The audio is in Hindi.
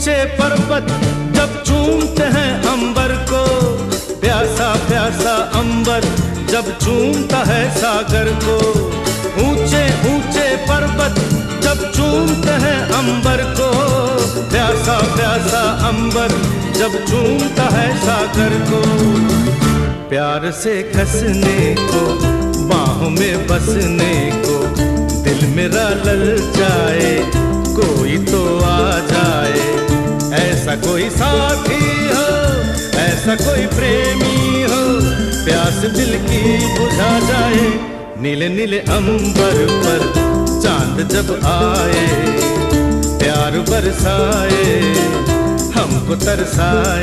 ऊंचे पर्वत जब चूमते हैं अंबर को, प्यासा प्यासा अंबर जब चूमता है सागर को। ऊंचे ऊंचे पर्वत जब चूमते हैं अंबर को, प्यासा प्यासा अंबर जब चूमता है सागर को। प्यार से कसने को, बाहों में बसने को, दिल मेरा ललचाए, कोई तो आ जाए। ऐसा कोई साथी हो, ऐसा कोई प्रेमी हो, प्यास दिल की बुझा जाए। नीले नीले अंबर पर चांद जब आए, प्यार बरसाए, हमको तरसाए।